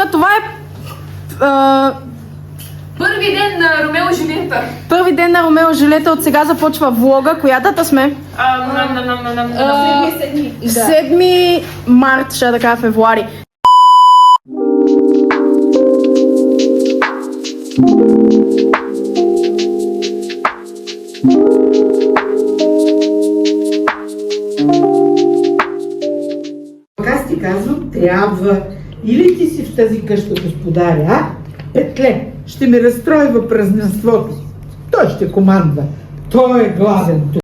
хора, това е Първи ден на Ромео и Жулиета. първи ден на Ромео и Жулиета. От сега започва влога. Коя дата сме? 7 март, ще да кажа февруари. Аз ти казвам, трябва или ти си в тази къща господаря, а? Петле, ще ми разстройва празненството. Той ще командва. Той е главен тук.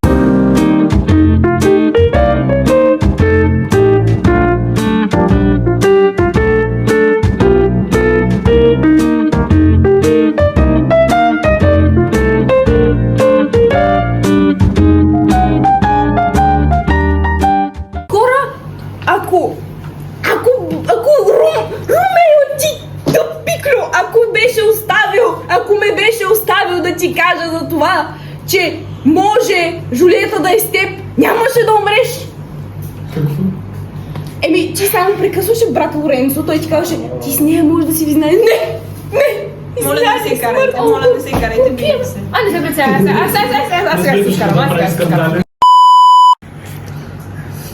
Ако ме беше оставил да ти кажа за това, че може Жулиета да е с теб, нямаше да умреш. Какво? Еми, ти само прекъсваше брата Лоренцо, той ти казваше, ти с нея може да си визнаеш. Не! Моля да се карайте, моля да се карайте, бием се. А, не се преценя, аз сега си изкарам,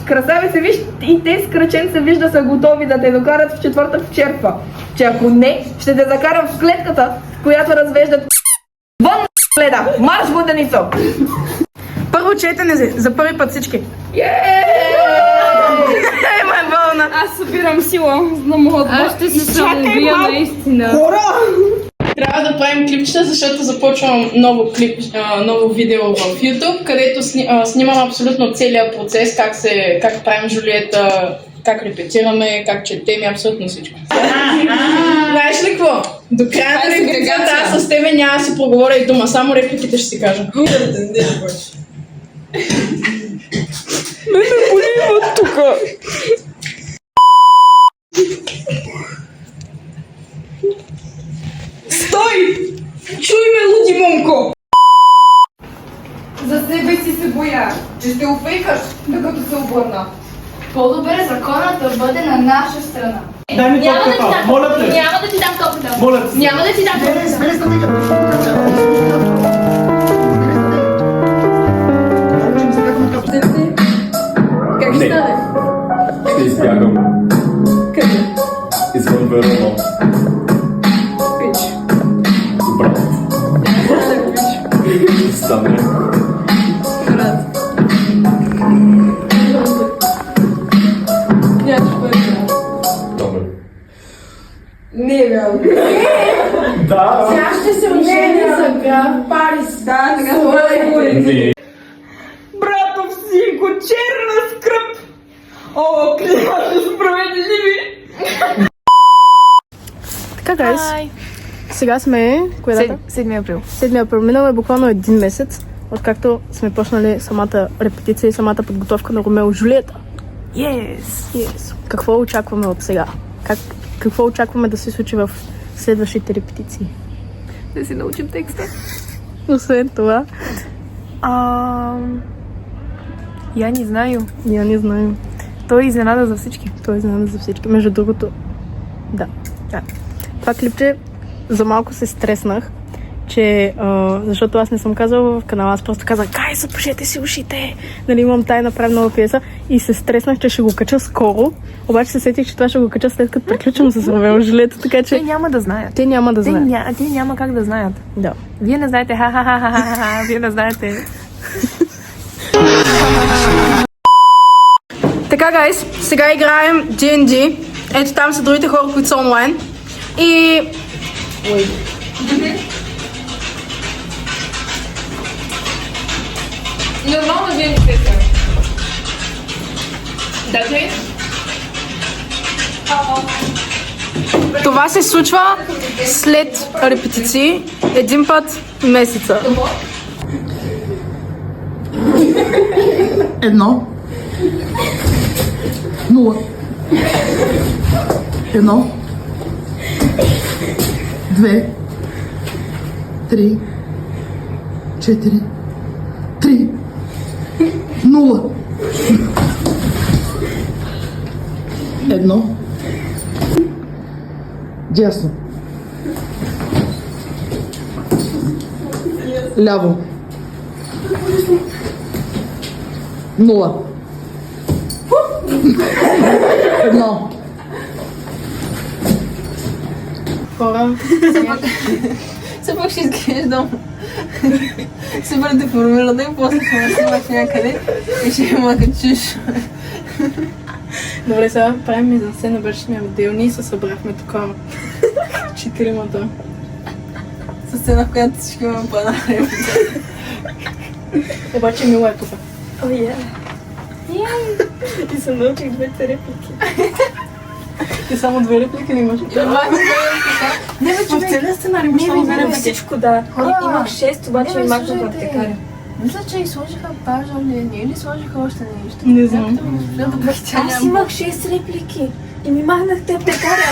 Красавица, виж, и те с кръченца вижда са готови да те докарат в четвърта в черпа. Че ако не, ще те закарам в клетката, в която развеждат вън гледа. Марш, воденица! Първо четене за първи път всички. Ема е вълна. Аз събирам сила, за да мога да... Аз ще се самоубия наистина. Трябва да правим клипчета, защото започвам ново видео в YouTube, където снимам абсолютно целият процес, как правим Жулиета, как репетираме, как четем и абсолютно всичко. Знаеш ли какво? До края на репетицията аз с тебе няма да си проговоря и дума, само репликите ще си кажа. Стой! Чуй ме, луди момко! За себе си се боя, че ще офейкаш, докато се обърна. По-добре законът да бъде на наша страна. Дай ми топката, моля те! Няма да ти дам топката. Моля те! Няма да ти дам топката. Как ще стане? Ще избягам. Къде? Извън Верона. Пич. Добре. Стане. Брат. Нямаш пари. Добре. Не е вярно. Да! Сега ще се ожени за граф Парис. Да, така се Не. Братов синко, черна скръп! О, климата справедливи! Така, гайс. Сега сме... Коя дата? 7 април. 7 април. Минало е буквално един месец, откакто сме почнали самата репетиция и самата подготовка на Ромео и Жулиета. Yes. Какво очакваме от сега? Какво очакваме да се случи в следващите репетиции? Да си научим текста. Освен това, Я не знаю. я не знаю. Той е изненада за всички. Той знае за всички. Между другото, да. Това клипче за малко се стреснах, че, защото аз не съм казала в канала, аз просто казах, гай, запушете си ушите, нали, имам тайна правилна пиеса и се стреснах, че ще го кача скоро, обаче се сетих, че това ще го кача след като приключвам с Ромео и Жулиета, така че... Те няма да знаят. Те няма да знаят. Те няма как да знаят. Да. Вие не знаете, ха-ха-ха-ха-ха, вие не знаете. Така, гайс, сега играем D&D. Ето там са другите хора, които са онлайн. И... Нормално вие не сте. Даже? Това се случва след репетиции, един път в месеца. 1 0 1 2 3 4 3 0 1 Дясно. Ляво. 0. 1. Хора. Все пак ще изглеждам супер деформирана и после ще ме снимаш някъде и ще има качиш. Добре, сега правим мизансцена, беше сме отделни и се събрахме такова. Четиримата. Със сцена, в която всички имаме по една реплика. Обаче мило е тук. О, е. И се научих двете реплики. Ти само две реплики не имаш. Не, бе, човек. В целия сценарий имаш само две реплики. Всичко, да. Имах 6, обаче ми махнах в аптекаря. Мисля, че и сложиха пажаление или сложиха още нещо. Не знам. Аз имах 6 реплики и ми махнахте аптекаря.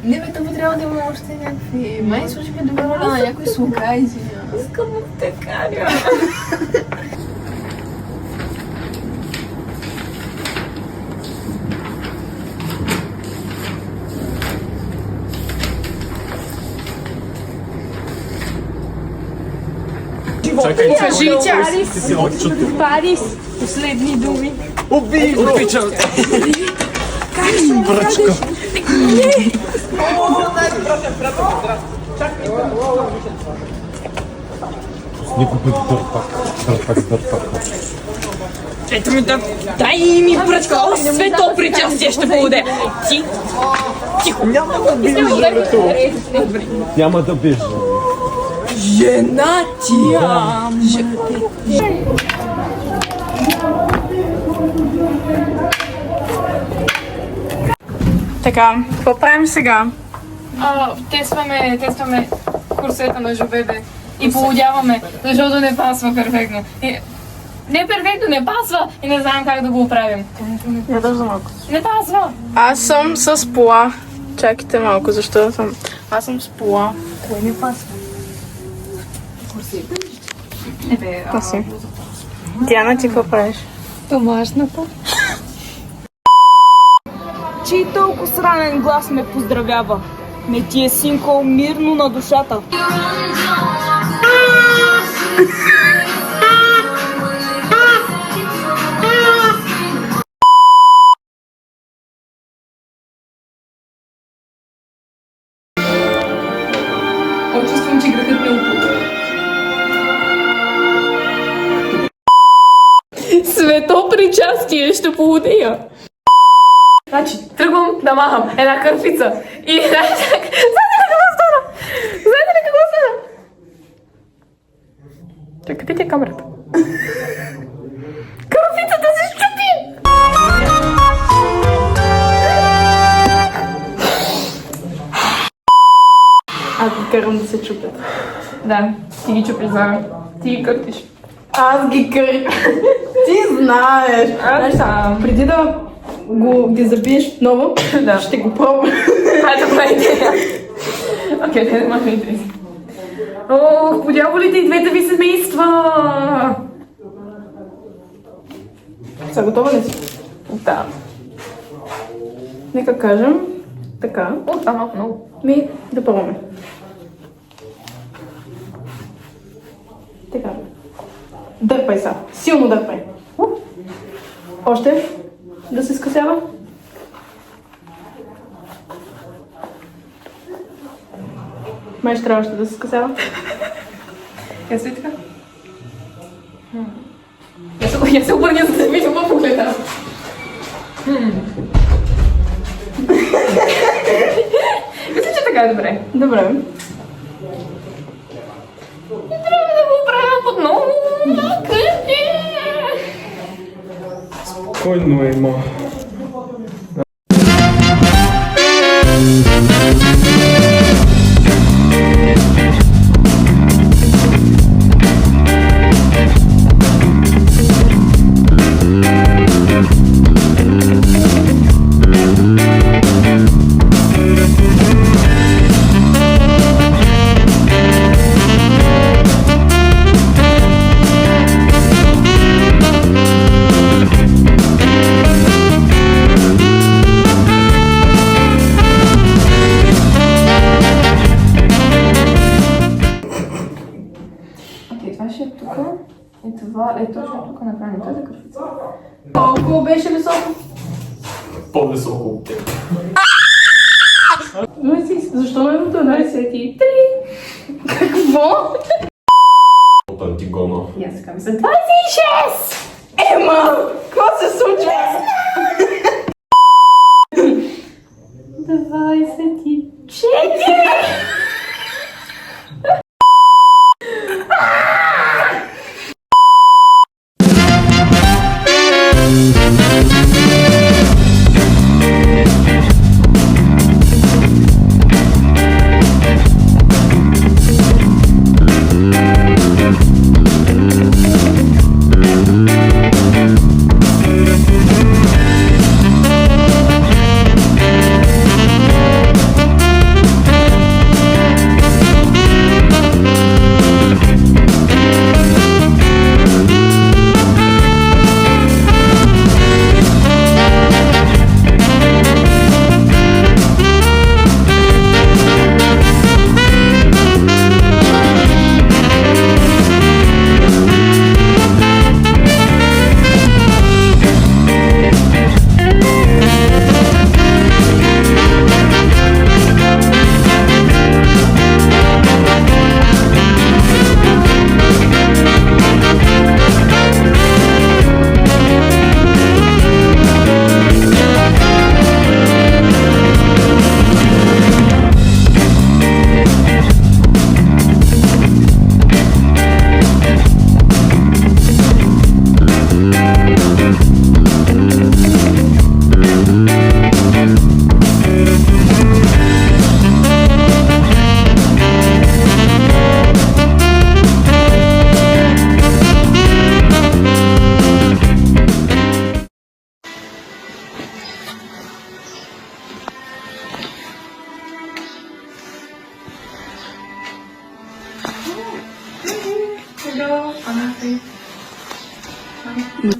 Не, бе, това трябва да има още някакви... Май сложиха добра роля на някой слуга, извинявам. Искам аптекаря. Чакай, Кажи, Чарис. ти си отчуто. Парис. Последни думи. Убий го! Обичам те! Брачко! Никой път дърпак. Ето ми да... Дай ми пръчка! Свето причастие ще поведе! Ти! Тихо! Няма да биеш жълето! Няма да биеш жълето. Жена ти! Така, какво правим сега? Тестваме курсета на Жовебе и полудяваме, защото не пасва перфектно. Не перфектно, не пасва и не знаем как да го оправим. Я държа малко. Не пасва! Аз съм с пола. Чакайте малко, защо съм? Аз съм с пола. Кое не пасва? Аси. Диана, ти какво правиш? Домашната. Чий толкова сранен глас ме поздравява? Не ти е, синко, мирно на душата. Чувствам, че грехът ме опута. Свето причастие ще полудея. Значи, тръгвам да махам една кърфица и знаете ли какво стана? Знаете ли какво стана? Чакайте ти камерата. Кърфицата се щупи! Аз ги карам да се чупят. Да, ти ги чупиш заедно. Ти ги къртиш. Аз ги карам. Ти знаеш. Аз знам. Преди да ги забиеш отново, ще го пробвам. Това добра идея. Окей, те не махме идея. Ох, подяволите и двете ви семейства! Са, готова ли си? Да. Нека кажем така. О, това малко много. Да пробваме. Така. Дърпай са. Силно дърпай. Още. Да се скъсява. Май ще трябва още да се скъсява. Я се така. Я се обърня, за да видим какво погледа. Мисля, че така е добре. Добре. Трябва да го правя отново. Къде? Спокойно е, ма. Колко беше високо? По-високо от теб. Защо ме до 23? Какво? От Антигона. И аз така мисля, 26! Ема! Какво се случва? 24!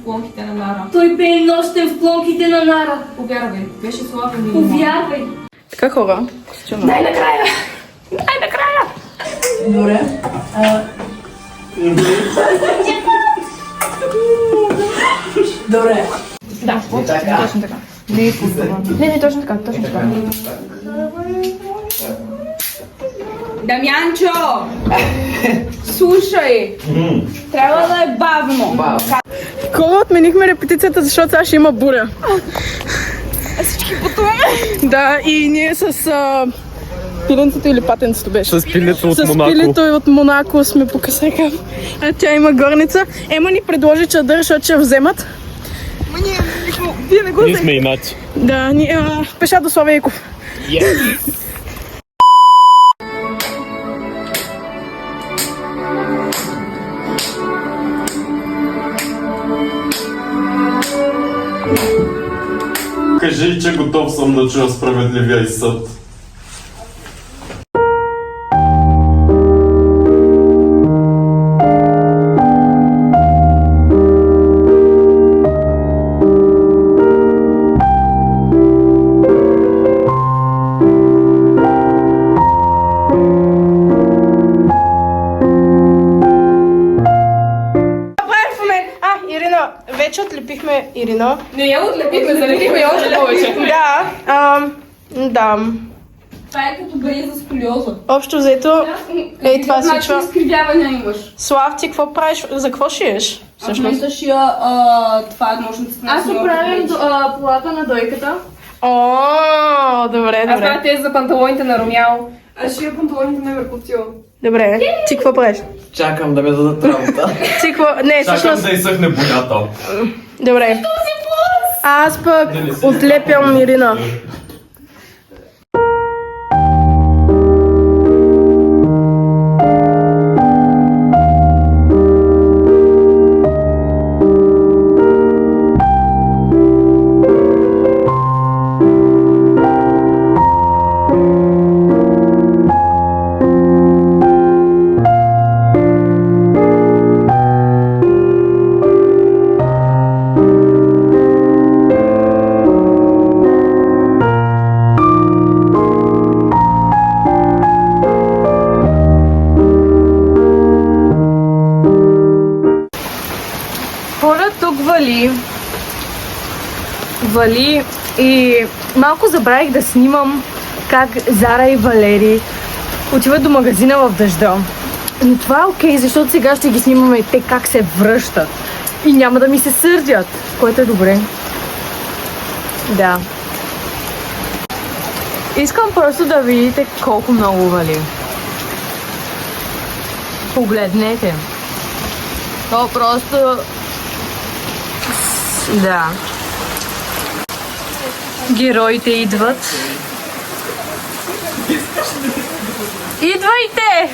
Клонките на Нара. Той бе нощен в клонките на Нара. Повярвай, беше слабен и Повярвай. Така хора. Най-накрая. Най-накрая. Добре. Добре. Да, точно така. Не, точно така, точно така. Дамянчо! Слушай! Трябва да е бавно. Кола отменихме репетицията, защото сега ще има буря. А всички пътуваме. Да, и ние с пиленцето или патенцето беше. С пилето от С Монако. пилето и от Монако сме по касека. А тя има горница. Ема ни предложи чадър, защото ще я вземат. Вие не го Ние сме инати. Да, пеша до Славейков. Кажи, че готов съм да чуя справедливия изсъд. Ирина, вече отлепихме Ирина. Не я отлепихме, залепихме я още повече. Да, да. Това е като бреза с колиоза. Общо взето, това се случва. Изкривявания имаш. Слав, ти какво правиш? За какво шиеш? Всъщност да шия това е нощницата на Аз оправям полата на дойката. О, добре, Аз добре. правя тези за панталоните на Румял. Аз шия панталоните на Меркутио. Добре, ти какво правиш? Чакам да ме дадат работа. Ти какво? Не, Чакам всъщност... да изсъхне бунята. Добре. Аз пък отлепям Ирина. вали и малко забравих да снимам как Зара и Валери отиват до магазина в дъжда. Но това е окей, защото сега ще ги снимаме и те как се връщат. И няма да ми се сърдят, което е добре. Да. Искам просто да видите колко много вали. Погледнете. То просто... Да. Героите идват. Идвайте!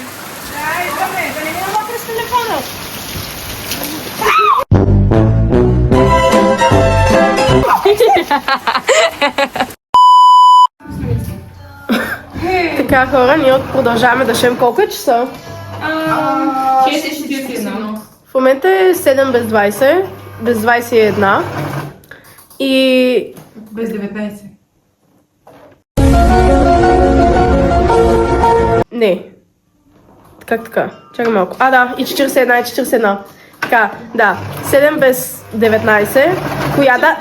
Така, хора, ние продължаваме да шем. Колко е часа? 6:41. В момента е 7 без 20, без 21 и... Без 19. Не. Как така? Чакай малко. А, да, и 41, и 41. Така, да. 7 без 19. Коя да...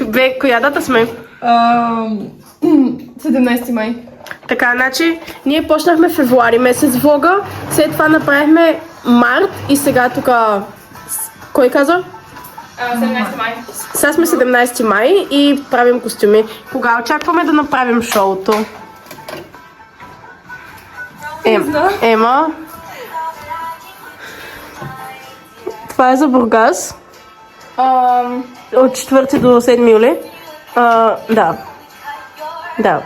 Бе, коя дата сме? 17 май. Така, значи, ние почнахме февруари месец влога, след това направихме март и сега тук... Кой каза? 17 май. Сега сме 17 май и правим костюми. Кога очакваме да направим шоуто? Ема. Това е за Бургас. От 4 до 7 юли. Да. Да.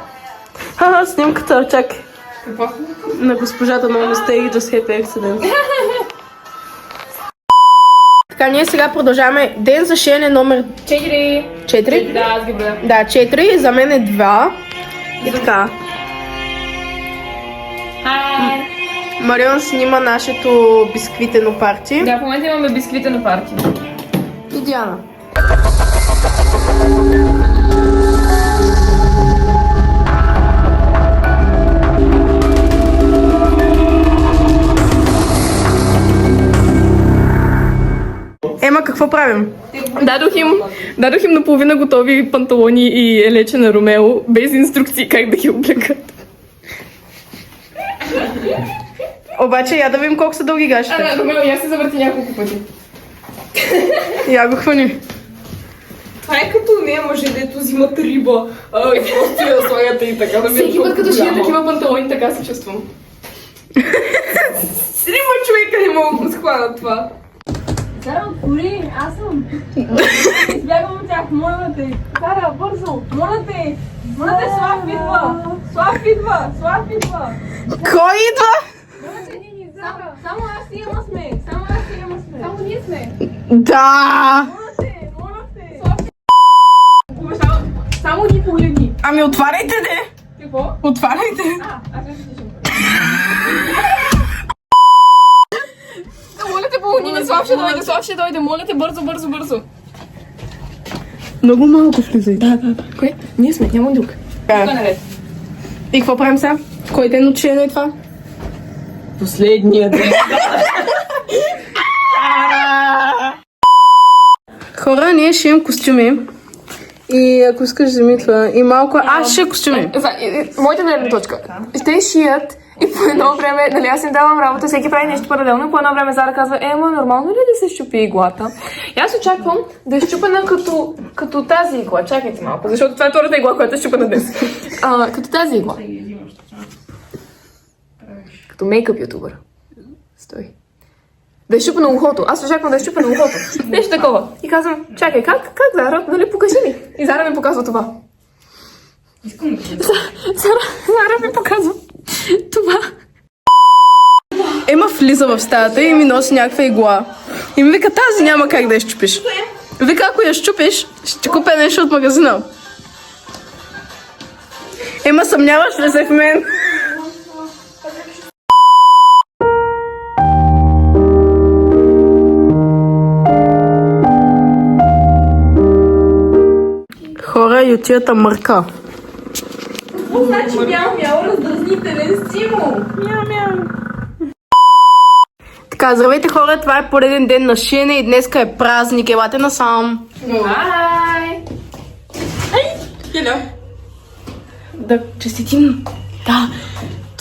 Ха, снимката, чакай. Какво? На госпожата на Mistake Just Happy Accident. Така, ние сега продължаваме. Ден за шеене номер 4. 4? Да, аз ги броя. Да, 4. За мен е 2. И така. Марион снима нашето бисквитено парти. Да, в момента имаме бисквитено парти. И Диана. Ема, какво правим? Дадох им наполовина готови панталони и елече на Ромео, без инструкции как да ги облекат. Обаче я да видим колко са дълги гащите. Ромео, я се завърти няколко пъти. Я го хвани. Това е като не мъже, дето взимат риба и просто я слагате и така да ми всеки път като шия такива панталони, така се чувствам. Риба човека не мога да схвана това. Кара, отвори, аз съм. Избягам от тях, моля те. Кара, бързо, моля те. Моля те, Слав идва. Слав идва, Слав идва. Кой идва? Само аз и Ема сме. Само аз и Ема сме. Само ние сме. Да! Моля те. Само ги погледни. Ами отваряйте, де! Какво? Отваряйте! Аз не слушам. Моля те, помогни, Слав ще дойде, моля те, бързо. Много малко влизай. Да. Кое? Ние сме, няма друг. И какво правим сега? Кой ден от шеене е това? Последния ден. Хора, ние шием костюми. И ако искаш, вземи това. И малко... Аз шия костюми. Моята гледна точка. Те шият и по едно време, нали аз им давам работа, всеки прави нещо паралелно и по едно време Зара казва, ема, нормално ли да се щупи иглата? И аз очаквам да е щупена като тази игла. Чакайте малко, защото това е втората игла, която е щупена днес. Като тази игла. Като мейкъп ютубър. Стой. Да е щупено ухото. Аз очаквам да е щупено ухото. Нещо такова. И казвам, чакай, как Зара? Нали, покажи ми. И Зара ми показва това. Зара ми показва това. Ема влиза в стаята и ми носи някаква игла. И ми вика, тази няма как да я щупиш. Вика, ако я щупиш, ще купя нещо от магазина. Ема съмняваш ли се в мен? Хора, ютията мърка. Какво значи мяу, раздразнителен стимул? Мяу. Така, здравейте хора, това е пореден ден на шиене и днеска е празник. Елате насам. Hello. Да честитим. Да.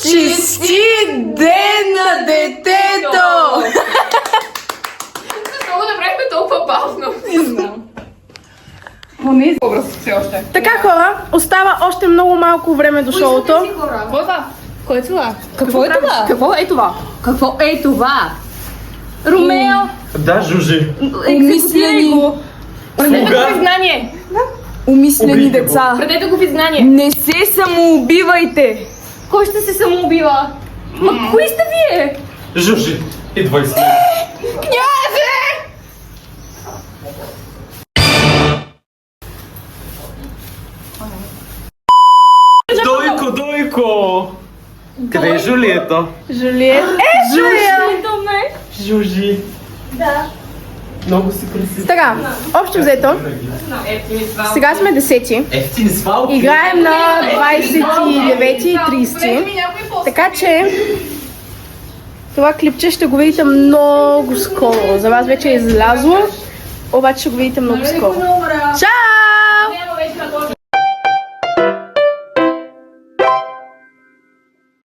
Честит ден на детето! Много направихме толкова бавно. Така хора, остава още много малко време до шоуто. Кой е това? Какво е това? Какво е това? Какво е това? Ромео! Да, Жужи. Умислени. Предете го в изгнание! Умислени деца! Предете го в изгнание. Не се самоубивайте! Кой ще се самоубива? Ма кои сте вие? Жужи, идвай с мен. Дойко, Дойко! Къде е Жулието? Жулиет. Жулиет! Жужи. Да. Много си красив. Така, общо взето, сега сме 10-ти. Ефтини свалки. Играем на 29 и 30. Така че това клипче ще го видите много скоро. За вас вече е излязло, обаче ще го видите много скоро. Чао!